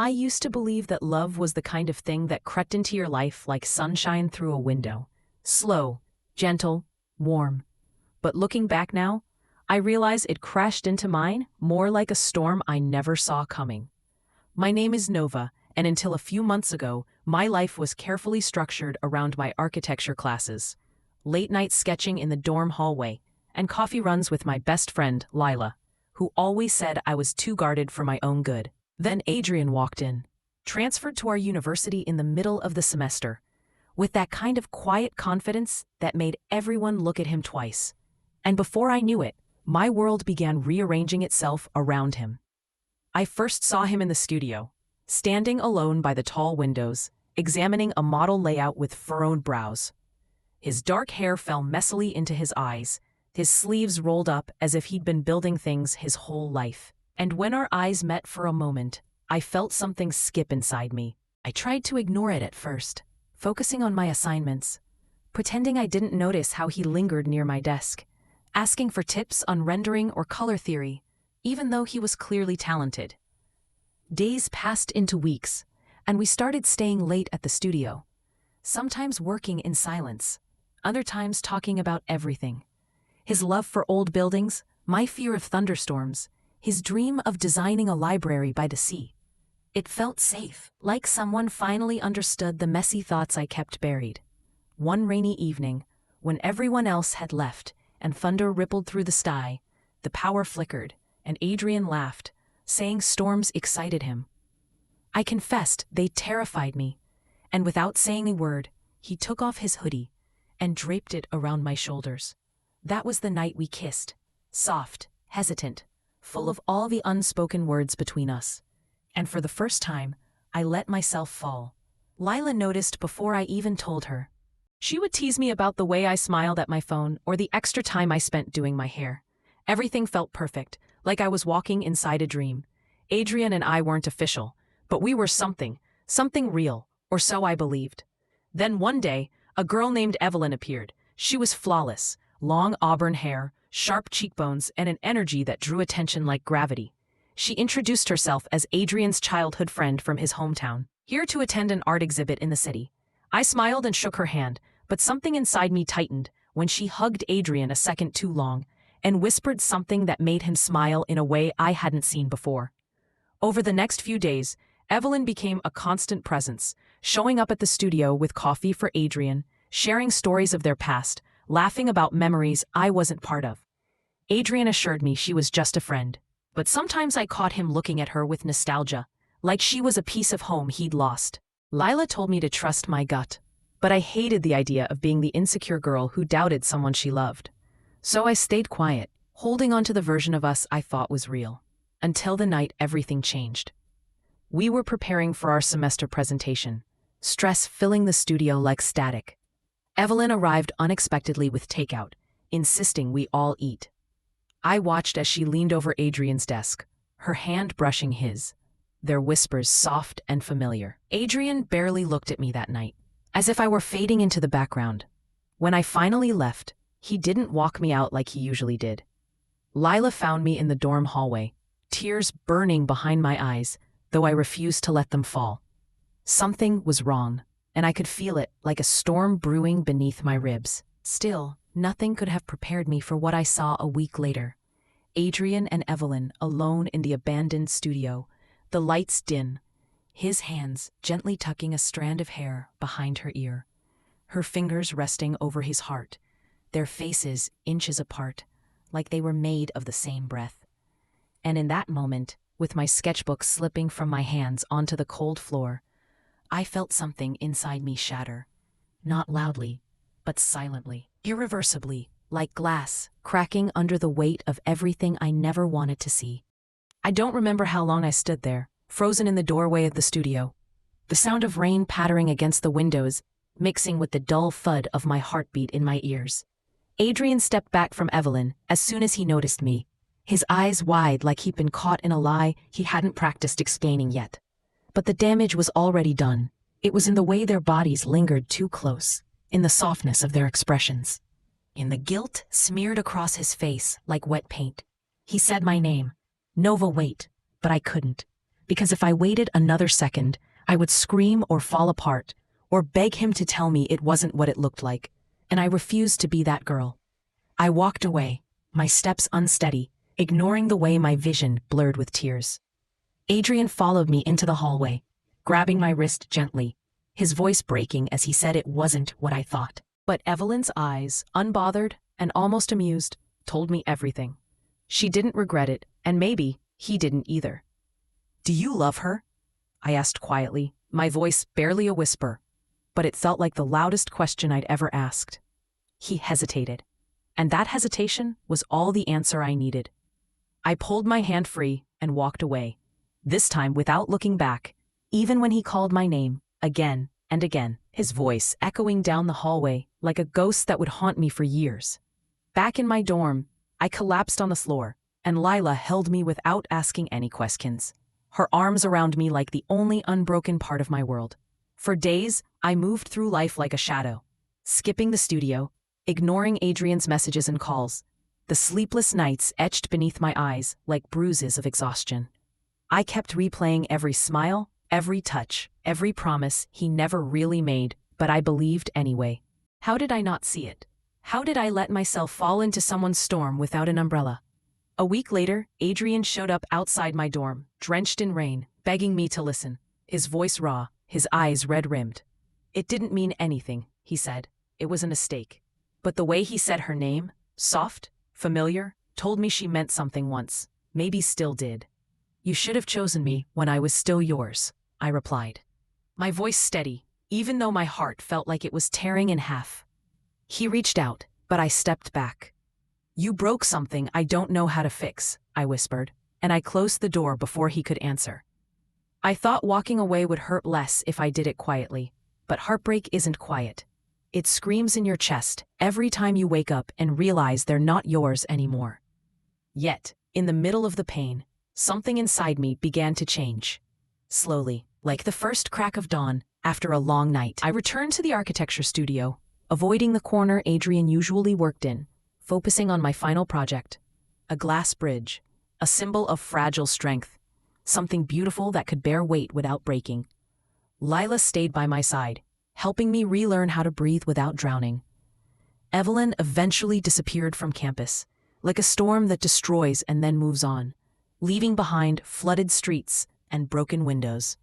I used to believe that love was the kind of thing that crept into your life like sunshine through a window. Slow, gentle, warm. But looking back now, I realize it crashed into mine more like a storm I never saw coming. My name is Nova, and until a few months ago, my life was carefully structured around my architecture classes, late-night sketching in the dorm hallway, and coffee runs with my best friend, Lila, who always said I was too guarded for my own good. Then Adrian walked in, transferred to our university in the middle of the semester, with that kind of quiet confidence that made everyone look at him twice. And before I knew it, my world began rearranging itself around him. I first saw him in the studio, standing alone by the tall windows, examining a model layout with furrowed brows. His dark hair fell messily into his eyes, his sleeves rolled up as if he'd been building things his whole life. And when our eyes met for a moment, I felt something skip inside me. I tried to ignore it at first, focusing on my assignments, pretending I didn't notice how he lingered near my desk, asking for tips on rendering or color theory, even though he was clearly talented. Days passed into weeks, and we started staying late at the studio, sometimes working in silence, other times talking about everything. His love for old buildings, my fear of thunderstorms, his dream of designing a library by the sea. It felt safe, like someone finally understood the messy thoughts I kept buried. One rainy evening, when everyone else had left and thunder rippled through the sky, the power flickered, and Adrian laughed, saying storms excited him. I confessed they terrified me, and without saying a word, he took off his hoodie and draped it around my shoulders. That was the night we kissed, soft, hesitant, full of all the unspoken words between us. And for the first time, I let myself fall. Lila noticed before I even told her. She would tease me about the way I smiled at my phone or the extra time I spent doing my hair. Everything felt perfect, like I was walking inside a dream. Adrian and I weren't official, but we were something real, or so I believed. Then one day, a girl named Evelyn appeared. She was flawless, long auburn hair, sharp cheekbones, and an energy that drew attention like gravity. She introduced herself as Adrian's childhood friend from his hometown, here to attend an art exhibit in the city. I smiled and shook her hand, but something inside me tightened when she hugged Adrian a second too long and whispered something that made him smile in a way I hadn't seen before. Over the next few days, Evelyn became a constant presence, showing up at the studio with coffee for Adrian, sharing stories of their past, laughing about memories I wasn't part of. Adrian assured me she was just a friend, but sometimes I caught him looking at her with nostalgia, like she was a piece of home he'd lost. Lila told me to trust my gut, but I hated the idea of being the insecure girl who doubted someone she loved. So I stayed quiet, holding on to the version of us I thought was real, until the night everything changed. We were preparing for our semester presentation, stress filling the studio like static. Evelyn arrived unexpectedly with takeout, insisting we all eat. I watched as she leaned over Adrian's desk, her hand brushing his, their whispers soft and familiar. Adrian barely looked at me that night, as if I were fading into the background. When I finally left, he didn't walk me out like he usually did. Lila found me in the dorm hallway, tears burning behind my eyes, though I refused to let them fall. Something was wrong, and I could feel it like a storm brewing beneath my ribs. Still, nothing could have prepared me for what I saw a week later. Adrian and Evelyn alone in the abandoned studio, the lights dim, his hands gently tucking a strand of hair behind her ear, her fingers resting over his heart, their faces inches apart, like they were made of the same breath. And in that moment, with my sketchbook slipping from my hands onto the cold floor, I felt something inside me shatter. Not loudly, but silently, irreversibly, like glass, cracking under the weight of everything I never wanted to see. I don't remember how long I stood there, frozen in the doorway of the studio, the sound of rain pattering against the windows, mixing with the dull thud of my heartbeat in my ears. Adrian stepped back from Evelyn as soon as he noticed me, his eyes wide like he'd been caught in a lie he hadn't practiced explaining yet. But the damage was already done. It was in the way their bodies lingered too close, in the softness of their expressions, in the guilt smeared across his face like wet paint. He said my name, Nova, wait, but I couldn't. because if I waited another second, I would scream or fall apart, or beg him to tell me it wasn't what it looked like, and I refused to be that girl. I walked away, my steps unsteady, ignoring the way my vision blurred with tears. Adrian followed me into the hallway, grabbing my wrist gently, his voice breaking as he said it wasn't what I thought. But Evelyn's eyes, unbothered and almost amused, told me everything. She didn't regret it, and maybe he didn't either. "Do you love her?" I asked quietly, my voice barely a whisper, but it felt like the loudest question I'd ever asked. He hesitated, and that hesitation was all the answer I needed. I pulled my hand free and walked away, this time without looking back, even when he called my name, again and again, his voice echoing down the hallway like a ghost that would haunt me for years. Back in my dorm, I collapsed on the floor, and Lila held me without asking any questions, her arms around me like the only unbroken part of my world. For days, I moved through life like a shadow, skipping the studio, ignoring Adrian's messages and calls, the sleepless nights etched beneath my eyes like bruises of exhaustion. I kept replaying every smile, every touch, every promise he never really made, but I believed anyway. How did I not see it? How did I let myself fall into someone's storm without an umbrella? A week later, Adrian showed up outside my dorm, drenched in rain, begging me to listen, his voice raw, his eyes red-rimmed. "It didn't mean anything," he said. "It was a mistake." But the way he said her name, soft, familiar, told me she meant something once, maybe still did. "You should have chosen me when I was still yours," I replied, my voice steady, even though my heart felt like it was tearing in half. He reached out, but I stepped back. "You broke something I don't know how to fix," I whispered, and I closed the door before he could answer. I thought walking away would hurt less if I did it quietly, but heartbreak isn't quiet. It screams in your chest every time you wake up and realize they're not yours anymore. Yet, in the middle of the pain, something inside me began to change. Slowly, like the first crack of dawn after a long night, I returned to the architecture studio, avoiding the corner Adrian usually worked in, focusing on my final project, a glass bridge, a symbol of fragile strength, something beautiful that could bear weight without breaking. Lila stayed by my side, helping me relearn how to breathe without drowning. Evelyn eventually disappeared from campus, like a storm that destroys and then moves on, leaving behind flooded streets and broken windows.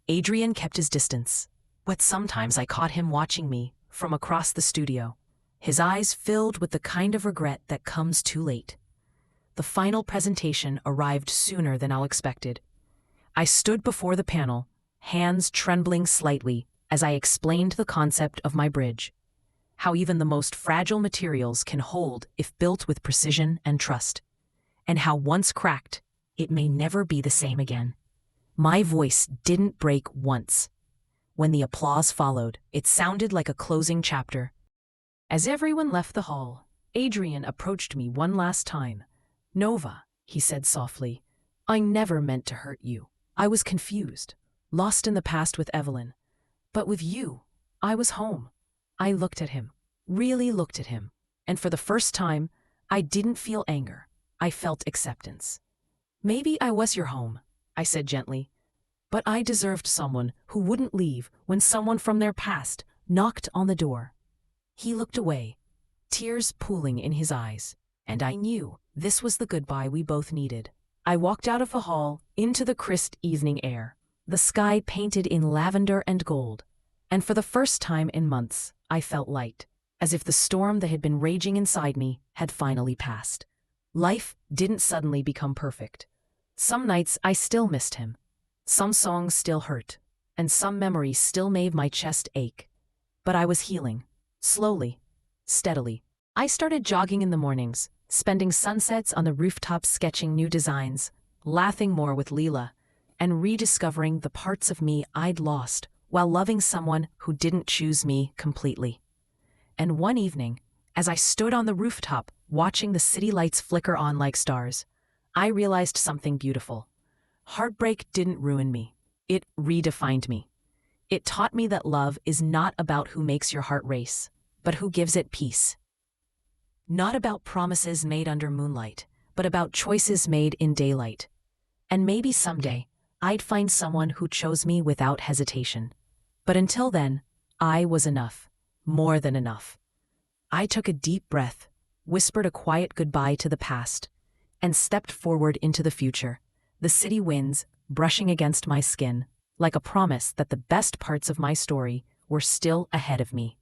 Adrian kept his distance, but sometimes I caught him watching me from across the studio, his eyes filled with the kind of regret that comes too late. The final presentation arrived sooner than I expected. I stood before the panel, hands trembling slightly as I explained the concept of my bridge, how even the most fragile materials can hold if built with precision and trust, and how once cracked, it may never be the same again. My voice didn't break once. When the applause followed, it sounded like a closing chapter. As everyone left the hall, Adrian approached me one last time. "Nova," he said softly, "I never meant to hurt you. I was confused, lost in the past with Evelyn. But with you, I was home." I looked at him, really looked at him, and for the first time, I didn't feel anger. I felt acceptance. "Maybe I was your home," I said gently, "but I deserved someone who wouldn't leave when someone from their past knocked on the door." He looked away, tears pooling in his eyes, and I knew this was the goodbye we both needed. I walked out of the hall into the crisp evening air, the sky painted in lavender and gold, and for the first time in months, I felt light, as if the storm that had been raging inside me had finally passed. Life didn't suddenly become perfect. Some nights I still missed him. Some songs still hurt, and some memories still made my chest ache. But I was healing, slowly, steadily. I started jogging in the mornings, spending sunsets on the rooftops sketching new designs, laughing more with Leela, and rediscovering the parts of me I'd lost while loving someone who didn't choose me completely. And one evening, as I stood on the rooftop watching the city lights flicker on like stars, I realized something beautiful. Heartbreak didn't ruin me. It redefined me. It taught me that love is not about who makes your heart race, but who gives it peace. Not about promises made under moonlight, but about choices made in daylight. And maybe someday, I'd find someone who chose me without hesitation. But until then, I was enough. More than enough. I took a deep breath, whispered a quiet goodbye to the past, and stepped forward into the future, the city winds brushing against my skin, like a promise that the best parts of my story were still ahead of me.